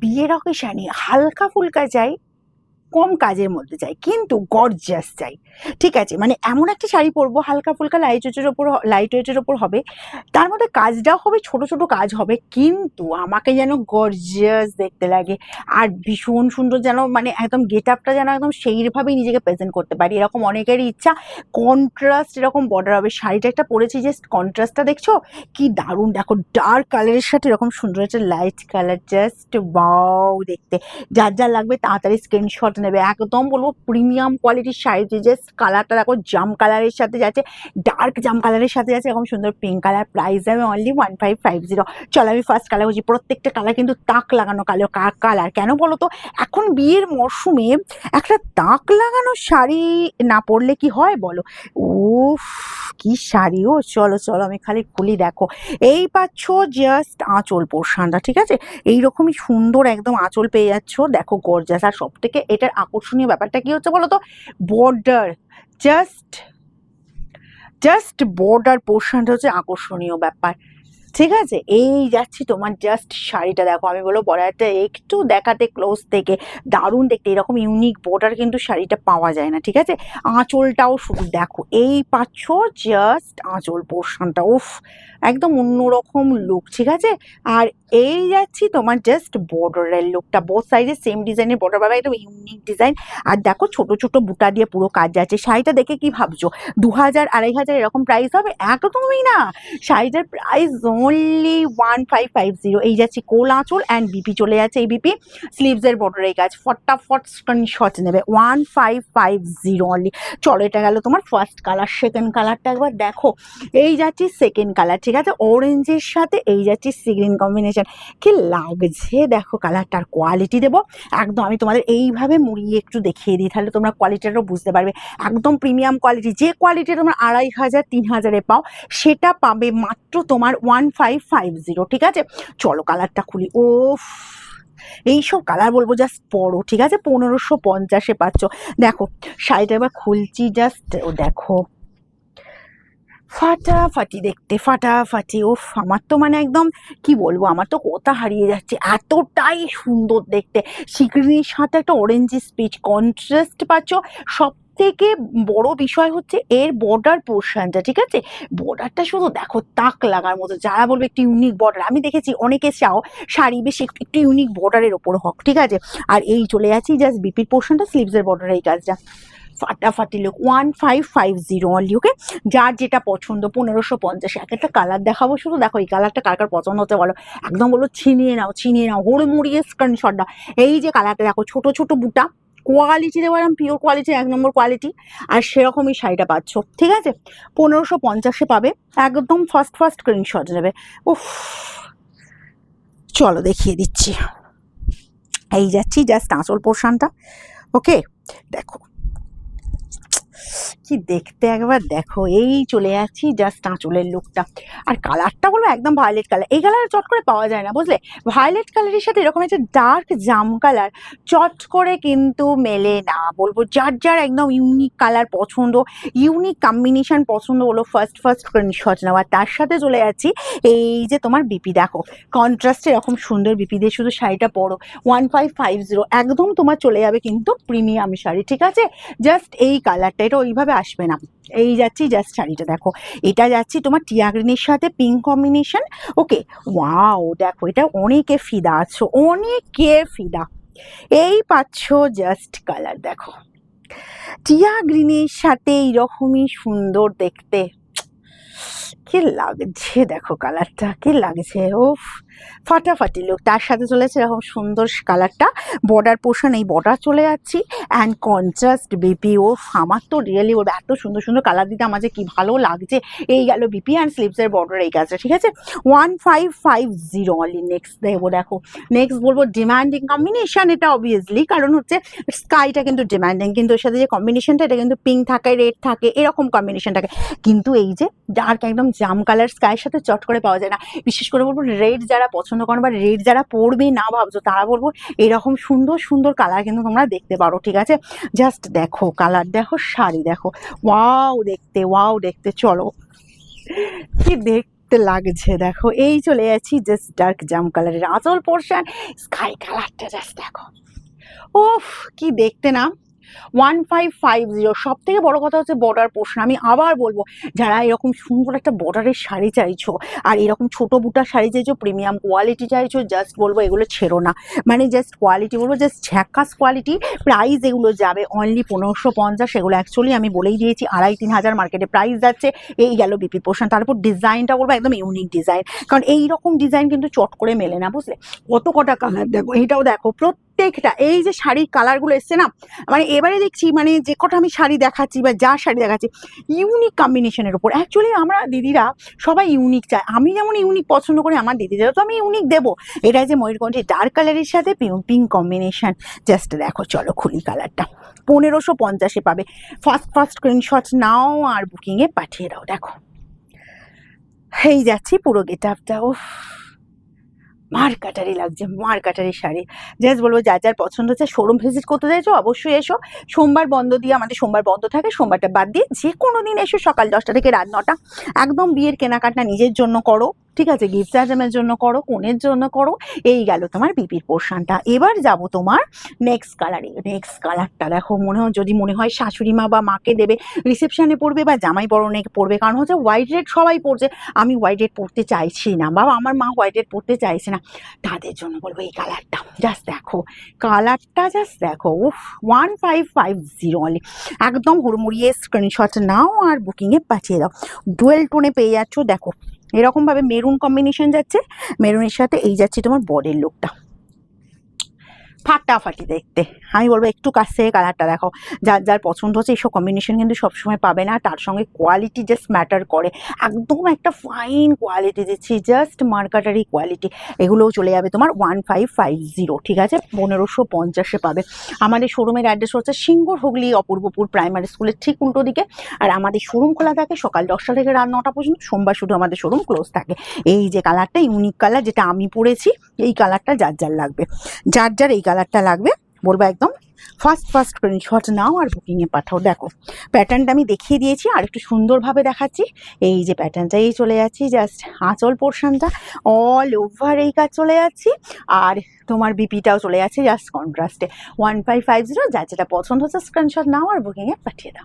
বিয়ের অকেশনে হালকা ফুলকা চাই, কম কাজের মধ্যে চাই, কিন্তু গর্জিয়াস চাই। ঠিক আছে, মানে এমন একটা শাড়ি পরবো হালকা ফুলকা লাইট ওয়েটের ওপর হবে, তার মধ্যে কাজটাও হবে, ছোট ছোট কাজ হবে, কিন্তু আমাকে যেন গর্জিয়াস দেখতে লাগে। আর ভীষণ সুন্দর, যেন মানে একদম গেট আপটা যেন একদম সেইভাবেই নিজেকে প্রেজেন্ট করতে পারি, এরকম অনেকেরই ইচ্ছা। কন্ট্রাস্ট এরকম বর্ডার হবে, শাড়িটা একটা পরেছি, জাস্ট কন্ট্রাস্টটা দেখছো কি দারুণ। দেখো ডার্ক কালারের সাথে এরকম সুন্দর একটা লাইট কালার, জাস্ট ওয়াও দেখতে। যার যার লাগবে তাড়াতাড়ি স্ক্রিনশট নেবে, একদম বলবো প্রিমিয়াম কোয়ালিটির শাড়ি। জাস্ট কালারটা দেখো, জাম কালারের সাথে যাচ্ছে, ডার্ক জাম কালারের সাথে যাচ্ছে এরকম সুন্দর পিঙ্ক কালার। প্রাইস যাবে অনলি 1550। চলো আমি ফার্স্ট কালার বলছি, প্রত্যেকটা কালার কিন্তু তাক লাগানো কালার। কেন বলো তো, এখন বিয়ের মরশুমে একটা তাক লাগানো শাড়ি না পরলে কি হয় বলো। উফ কি শাড়ি! ও চলো চলো আমি খালি খুলি, দেখো এই পাচ্ছ জাস্ট আঁচল পোর্শনটা, ঠিক আছে, এইরকমই সুন্দর একদম আঁচল পেয়ে যাচ্ছ, দেখো গর্জাস। আর সব থেকে এটার আকর্ষণীয় ব্যাপারটা কি হচ্ছে বলো তো, বর্ডার। জাস্ট জাস্ট বর্ডার পোর্শনটা হচ্ছে আকর্ষণীয় ব্যাপার। ঠিক আছে, এই যাচ্ছি তোমার জাস্ট শাড়িটা দেখো, আমি বলবো বর্ডারটা একটু দেখাতে ক্লোজ থেকে, দারুণ দেখতে। এরকম ইউনিক বর্ডার কিন্তু শাড়িটা পাওয়া যায় না। ঠিক আছে, আঁচলটাও শুধু দেখো, এই পাচ্ছ জাস্ট আঁচল পোর্শনটা, উফ একদম অন্যরকম লুক। ঠিক আছে, আর এই যাচ্ছি তোমার জাস্ট বর্ডারের লুকটা, বোথ সাইডে সেম ডিজাইনের বর্ডার পাবে, একদম ইউনিক ডিজাইন। আর দেখো ছোট ছোট বুটা দিয়ে পুরো কাজ যাচ্ছে। শাড়িটা দেখে কি ভাবছো 2000 2500 এরকম প্রাইস হবে? একদমই না, শাড়িটার প্রাইস অনলি 1550। এই যাচ্ছি কোল আঁচল অ্যান্ড বিপি চলে যাচ্ছে, এই বিপি স্লিভসের বর্ডারে কাজ, ফটাফট স্ক্রিনশট নেবে, 1550 অনলি। চলো এটা গেল তোমার ফার্স্ট কালার। সেকেন্ড কালারটা একবার দেখো, এই যাচ্ছি সেকেন্ড কালার। ঠিক আছে, অরেঞ্জের সাথে এই যাচ্ছি সি গ্রিন কম্বিনেশন, কি লাগছে দেখো কালারটার। কোয়ালিটি দেবো একদম, আমি তোমাদের এইভাবে মুড়িয়ে একটু দেখিয়ে দিই, তাহলে তোমরা কোয়ালিটিটাও বুঝতে পারবে। একদম প্রিমিয়াম কোয়ালিটি, যে কোয়ালিটি তোমরা 2500 3000-এ পাও, সেটা পাবে মাত্র তোমার 1550। ঠিক আছে, চলো কালারটা খুলি। ও এইসব কালার বলবো জাস্ট পরো। ঠিক আছে, 1550-এ পাচ্ছ। দেখো শাড়িটা এবার খুলছি, জাস্ট ও দেখো ফাটাফাটি দেখতে, ফাটাফাটি। ওফ আমার তো মানে একদম কি বলবো, আমার তো কথা হারিয়ে যাচ্ছে, এতটাই সুন্দর দেখতে। সিগ্রিনের সাথে একটা অরেঞ্জি স্পিচ কন্ট্রাস্ট পাচ্ছ। সব থেকে বড় বিষয় হচ্ছে এর বর্ডার পোর্শনটা। ঠিক আছে, বর্ডারটা শুধু দেখো তাক লাগার মতো। যারা বলবে একটু ইউনিক বর্ডার, আমি দেখেছি অনেকে চাও শাড়ি বেশি একটু ইউনিক বর্ডারের ওপর হোক। ঠিক আছে, আর এই চলে যাচ্ছি জাস্ট বিপির পোর্শনটা, স্লিভসের বর্ডার এই কাজটা, ফাটাফাটি লুক, 1550 অনলি। ওকে, যার যেটা পছন্দ 1550। এক একটা কালার দেখাবো শুধু, দেখো এই কালারটা কার কার পছন্দ হতে বলো, একদম বলো ছিনিয়ে নাও ছিনিয়ে নাও, হুড়মুড়িয়ে স্ক্রিনশট দাও। এই যে কালারটা দেখো, ছোট ছোট বুটা, কোয়ালিটি দেবো একদম পিওর কোয়ালিটি, 1 নম্বর কোয়ালিটি। আর সেরকমই শাড়িটা পাচ্ছ। ঠিক আছে, 1550-এ পাবে, একদম ফার্স্ট স্ক্রিনশট নেবে। উফ চলো দেখিয়ে দিচ্ছি, এই যাচ্ছি জাস্ট আঁচল পোর্শনটা। ওকে দেখো কি দেখতে, একবার দেখো, এই চলে যাচ্ছি জাস্ট আঁচলের লুকটা। আর কালারটা বলবো একদম ভায়োলেট কালার, এই কালার চট করে পাওয়া যায় না বুঝলে। ভায়োলেট কালারের সাথে এরকম একটা ডার্ক জাম কালার চট করে কিন্তু মেলে না। বলবো যার যার একদম ইউনিক কালার পছন্দ, ইউনিক কম্বিনেশন পছন্দ, বলো ফার্স্ট স্ক্রিনশট নেওয়া। তার সাথে চলে যাচ্ছি এই যে তোমার বিপি, দেখো কন্ট্রাস্টে এরকম সুন্দর বিপি দিয়ে শুধু শাড়িটা পরো, 1550 একদম তোমার চলে যাবে কিন্তু প্রিমিয়াম শাড়ি। ঠিক আছে, জাস্ট এই কালারটা, এটা ওইভাবে আসবে না। এই যাচ্ছি জাস্ট শাড়িটা দেখো, এটা যাচ্ছি তোমার টিয়া গ্রিনের সাথে পিঙ্ক কম্বিনেশন। ওকে ওয়াও দেখো, এটা অনেকে ফিদা আছো, অনেকে ফিদা। এই পাচ্ছ জাস্ট কালার দেখো, টিয়া গ্রিনের সাথে এইরকমই সুন্দর দেখতে, কি লাগছে দেখো কালারটা, কি লাগছে। ওফ ফাটাফাটি লুক। তার সাথে চলেছে এরকম সুন্দর কালারটা, বর্ডার পোর্শন, এই বর্ডার চলে যাচ্ছি অ্যান্ড কন্ট্রাস্ট বিপি। ওফ আমার তো রিয়েলি বলবো এত সুন্দর সুন্দর কালার দিতে আমার যে কি ভালো লাগছে। এই গেল বিপি অ্যান্ড স্লিভসের বর্ডার এই কাজটা। ঠিক আছে, 1550 অনলি। নেক্সট দেবো, দেখো নেক্সট বলবো ডিমান্ডিং কম্বিনেশন, এটা অবভিয়াসলি কারণ হচ্ছে স্কাইটা কিন্তু ডিমান্ডিং, কিন্তু এর সাথে যে কম্বিনেশনটা, এটা কিন্তু পিঙ্ক থাকে, রেড থাকে, এরকম কম্বিনেশন থাকে। কিন্তু এই যে ডার্ক একদম জাম কালার স্কাইয়ের সাথে চট করে পাওয়া যায় না। বিশেষ করে বলবো রেড যারা পছন্দ করেন বা রেড যারা পরবে না ভাবছো, তারা বলবো এরকম সুন্দর সুন্দর কালার কিন্তু তোমরা দেখতে পারো। ঠিক আছে, জাস্ট দেখো কালার, দেখো শাড়ি দেখো, ওয়াও দেখতে, ওয়াও দেখতে। চলো কি দেখতে দেখতে লাগছে দেখো, এই চলে যাচ্ছি জাস্ট ডার্ক জাম কালারের আঁচল পোর্শন, স্কাই কালারটা জাস্ট দেখো, ওফ কি দেখতে না। 1550। সব থেকে বড় কথা হচ্ছে বর্ডার পোর্শন। আমি আবার বলবো, যারা এরকম সুন্দর একটা বর্ডারের শাড়ি চাইছো আর এরকম ছোট বুটার শাড়ি চাইছো, প্রিমিয়াম কোয়ালিটি চাইছো, জাস্ট বলবো এগুলো ছেড়ো না। মানে জাস্ট কোয়ালিটি বলবো, জাস্ট ঝ্যাকাস কোয়ালিটি। প্রাইস এগুলো যাবে অনলি 1550। এগুলো অ্যাকচুয়ালি আমি বলেই দিয়েছি 2500-3000 মার্কেটে প্রাইস যাচ্ছে। এই গেল বিপি পোর্শন। তারপর ডিজাইনটা বলবো একদম ইউনিক ডিজাইন, কারণ এইরকম ডিজাইন কিন্তু চট করে মেলে না, বুঝলে। কত কটা কালার দেখো, এইটাও দেখো, প্রত্যেকটা এই যে শাড়ির কালারগুলো এসছে না, মানে এবারে দেখছি মানে যে কটা আমি শাড়ি দেখাচ্ছি বা যা শাড়ি দেখাচ্ছি ইউনিক কম্বিনেশনের উপর। অ্যাকচুয়ালি আমরা দিদিরা সবাই ইউনিক চাই, আমি যেমন ইউনিক পছন্দ করি আমার দিদিদেরও তো আমি ইউনিক দেবো। এটা যে ময়ূরকণ্ঠী ডার্ক কালারের সাথে পিঙ্ক কম্বিনেশন, জাস্ট দেখো, চলো খুলি কালারটা। 1550-এ পাবে। ফার্স্ট স্ক্রিনশট নাও আর বুকিংয়ে পাঠিয়ে দাও। দেখো এই যাচ্ছি পুরো গেট আপটা, ও মার্কাটারি লাগছে, মার্কাটারি শাড়ি। জাস্ট বলবো যার যার পছন্দ হচ্ছে শোরুম ভিজিট করতে চাইছো অবশ্যই এসো। সোমবার বন্ধ দিয়ে, আমাদের সোমবার বন্ধ থাকে, সোমবারটা বাদ দিয়ে যে কোনো দিন এসো সকাল 10টা থেকে রাত 9টা। একদম বিয়ের কেনাকাটা নিজের জন্য করো, ঠিক আছে, গিফট আইটেমের জন্য করো, কনের জন্য করো। এই গেল তোমার বিপির পোর্শনটা। এবার যাব তোমার নেক্সট কালারে। নেক্সট কালারটা দেখো, যদি মনে হয় শাশুড়ি মা বা মাকে দেবে, রিসেপশনে পড়বে বা জামাই বরণে পড়বে, কারণ হচ্ছে হোয়াইট রেড সবাই পড়ছে, আমি হোয়াইট রেড পড়তে চাইছি না, বাবা আমার মা হোয়াইট রেড পড়তে চাইছে না, তাদের জন্য বলবো এই কালারটা। জাস্ট দেখো কালারটা, জাস্ট দেখো, উফ 1550 অনলি। একদম হুড়মুড়িয়ে স্ক্রিনশট নাও আর বুকিংয়ে পাঠিয়ে দাও। ডুয়েল টোনে পেয়ে যাচ্ছ। দেখো এরকমভাবে মেরুন কম্বিনেশন যাচ্ছে, মেরুনের সাথে এই যাচ্ছে তোমার বডির লুকটা, ফাটাফাটি দেখতে। আমি বলবো একটু কাছ থেকে কালারটা দেখো, যার যার পছন্দ হচ্ছে। এইসব কম্বিনেশন কিন্তু সবসময় পাবে না, তার সঙ্গে কোয়ালিটি জাস্ট ম্যাটার করে। একদম একটা ফাইন কোয়ালিটি দিচ্ছি, জাস্ট মার্কাটারি কোয়ালিটি। এগুলোও চলে যাবে তোমার 1550, ঠিক আছে, 1550-এ পাবে। আমাদের শোরুমের অ্যাড্রেস হচ্ছে সিঙ্গুর হুগলি অপূর্বপুর প্রাইমারি স্কুলের ঠিক উল্টো দিকে। আর আমাদের শোরুম খোলা থাকে সকাল 10টা থেকে রাত 9টা পর্যন্ত, সোমবার শুধু আমাদের শোরুম ক্লোজ থাকে। এই যে কালারটা ইউনিক কালার, যেটা আমি পরেছি, এই কালারটা যার যার লাগবে, যার যার এই কালারটা লাগবে বলবো একদম ফার্স্ট স্ক্রিনশট নাও আর বুকিংয়ে পাঠাও। দেখো প্যাটার্নটা আমি দেখিয়ে দিয়েছি, আর একটু সুন্দরভাবে দেখাচ্ছি। এই যে প্যাটার্নটা, এই চলে যাচ্ছি জাস্ট আঁচল পোর্শনটা অল ওভার এই কাজ চলে যাচ্ছি, আর তোমার বিপিটাও চলে যাচ্ছে জাস্ট কন্ট্রাস্টে। 1550, যার যেটা পছন্দ হচ্ছে স্ক্রিনশট নাও আর বুকিংয়ে পাঠিয়ে দাও।